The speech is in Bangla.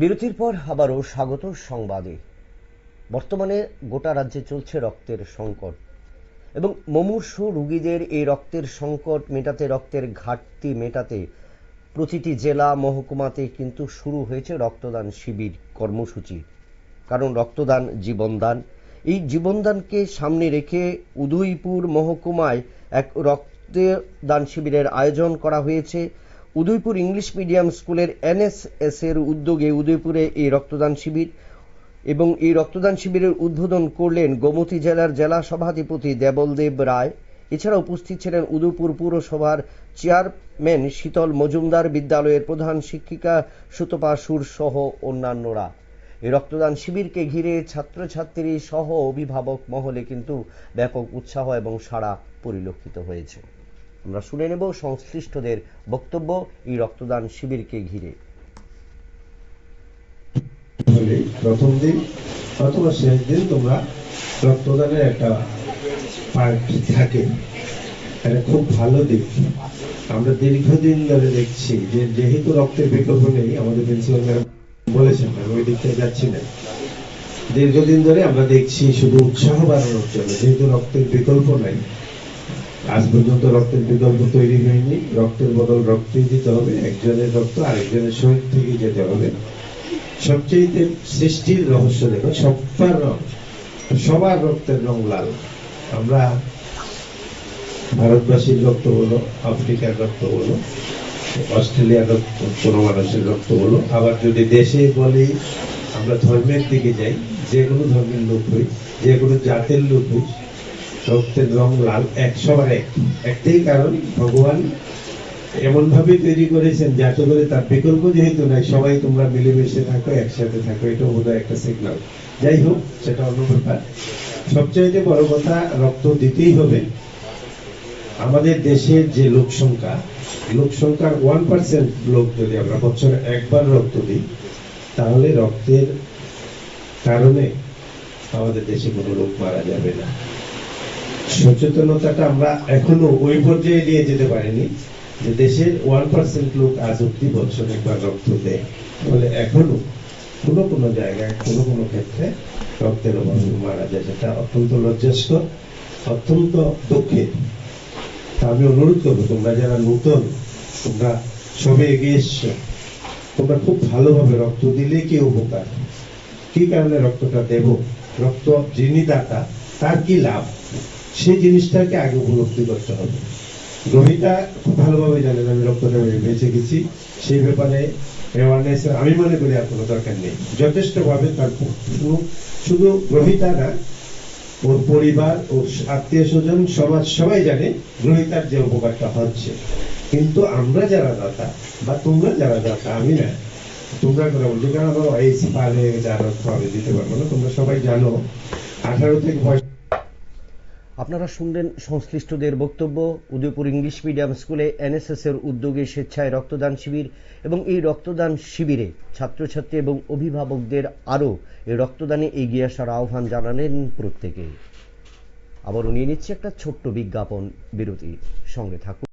বিরতির পর আবারও স্বাগত সংবাদে। বর্তমানে গোটা রাজ্যে চলছে রক্তের সংকট এবং মুমূর্ষু রোগীদের এই রক্তের সংকট মেটাতে, রক্তের ঘাটতি মেটাতে প্রতিটি জেলা মহকুমাতে কিন্তু শুরু হয়েছে রক্তদান শিবির কর্মসূচি। কারণ রক্তদান জীবনদান। এই জীবনদানকে সামনে রেখে উদয়পুর মহকুমায় এক রক্তদান শিবিরের আয়োজন করা হয়েছে। উদয়পুর ইংলিশ মিডিয়াম স্কুলের এনএসএস এর উদ্যোগে উদয়পুরে এই রক্তদান শিবির, এবং এই রক্তদান শিবিরের উদ্বোধন করলেন গোমতী জেলার জেলা সভাধিপতি দেবলদেব রায়। এছাড়া উপস্থিত ছিলেন উদয়পুর পৌরসভার চেয়ারম্যান শীতল মজুমদার, বিদ্যালয়ের প্রধান শিক্ষিকা সুতপা সুর সহ অন্যান্যরা। এই রক্তদান শিবিরকে ঘিরে ছাত্রছাত্রী সহ অভিভাবক মহলে কিন্তু ব্যাপক উৎসাহ এবং সাড়া পরিলক্ষিত হয়েছে। আমরা শুনে নেব সংশ্লিষ্টদের বক্তব্য এই রক্তদান শিবিরকে ঘিরে। প্রথম দিন অথবা শেষ দিন তোমরা রক্তদানের একটা পার্ট থাকে, এটা খুব ভালো দিক। আমরা দীর্ঘদিন ধরে দেখছি যে যেহেতু রক্তের বিকল্প নেই, আমাদের প্রিন্সিপাল ম্যাডাম বলেছেন, আমি ওই দিক থেকে যাচ্ছি না, দীর্ঘদিন ধরে আমরা দেখছি শুধু উৎসাহ বাড়ানোর জন্য, যেহেতু রক্তের বিকল্প নাই, আজ পর্যন্ত রক্তের বিকল্প তৈরি হয়নি, রক্তের বদল রক্তই দিতে হবে, একজনের রক্ত আরেকজনের শরীর থেকে যেতে হবে। সবচেয়ে সৃষ্টির রহস্য দেখো, সবার রক্তের রং লাল। আমরা ভারতবাসীর রক্ত বলো, আফ্রিকার রক্ত বলো, অস্ট্রেলিয়ার রক্ত, কোনো মানুষের রক্ত বলো, আবার যদি দেশে বলি, আমরা ধর্মের দিকে যাই, যে কোনো ধর্মের লোক হই, যে কোনো জাতের লোক হই, রক্তের রং লাল, সবার একটাই কারণ, ভগবান এমন ভাবে তৈরি করেছেন যাতে করে তার বিকল্প যেহেতু নাই, সবাই তোমরা মিলেমিশে থাকো, একসাথে থাকো, এটা বোধহয় একটা সিগন্যাল। যাই হোক, সেটা অন্য ব্যাপার। সবচেয়ে বড় কথা, রক্ত দিতেই হবে। আমাদের দেশের যে লোক সংখ্যার 1% লোক যদি আমরা বছরে একবার রক্ত দিই, তাহলে রক্তের কারণে আমাদের দেশে কোনো লোক মারা যাবে না। সচেতনতাটা আমরা এখনো ওই পর্যায়ে নিয়ে যেতে পারিনি যে দেশের 1% লোক আজ অব্দি বছর একবার রক্ত দেয়। ফলে এখনো কোনো জায়গায় কোনো ক্ষেত্রে রক্তের অভাবে মারা যায়, সেটা অত্যন্ত লজ্জাস্কর, অত্যন্ত দুঃখের। আমি অনুরোধ করবো, তোমরা যারা নতুন, তোমরা সবে এগিয়ে এসছো, তোমরা খুব ভালোভাবে রক্ত দিলে কি উপকার, কি কারণে রক্তটা দেব, রক্ত যিনি দাতা তার কি লাভ, সেই জিনিসটাকে আগে উপলব্ধি করতে হবে। গ্রহিতা খুব ভালোভাবে জানেন আমি রক্তটা বেঁচে গেছি, সেই ব্যাপারে অ্যাওয়ারনেস আমি মনে করি আর কোনো দরকার নেই। যথেষ্ট ভাবে তার শুধু গ্রহিতা না, ওর পরিবার, ওর আত্মীয় স্বজন, সমাজ সবাই জানে গ্রহিতার যে উপকারটা হচ্ছে। কিন্তু আমরা যারা দাতা বা তোমরা যারা দাতা, আমি না, তোমরা করে বলছি, কারণ আমার ওয়াইস পার হয়ে গেছে, আর রক্ত দিতে পারবো না। তোমরা সবাই জানো 18 থেকে আপনারা শুনলেন সংশ্লিষ্টদের বক্তব্য। উদয়পুর ইংলিশ মিডিয়াম স্কুলে এনএসএস এর উদ্যোগে স্বেচ্ছায় রক্তদান শিবির, এবং এই রক্তদান শিবিরে ছাত্রছাত্রী এবং অভিভাবকদের আরও এই রক্তদানে এগিয়ে আসার আহ্বান জানালেন প্রত্যেকে। আবারও নিয়ে নিচ্ছে একটা ছোট্ট বিজ্ঞাপন বিরতি, সঙ্গে থাকুন।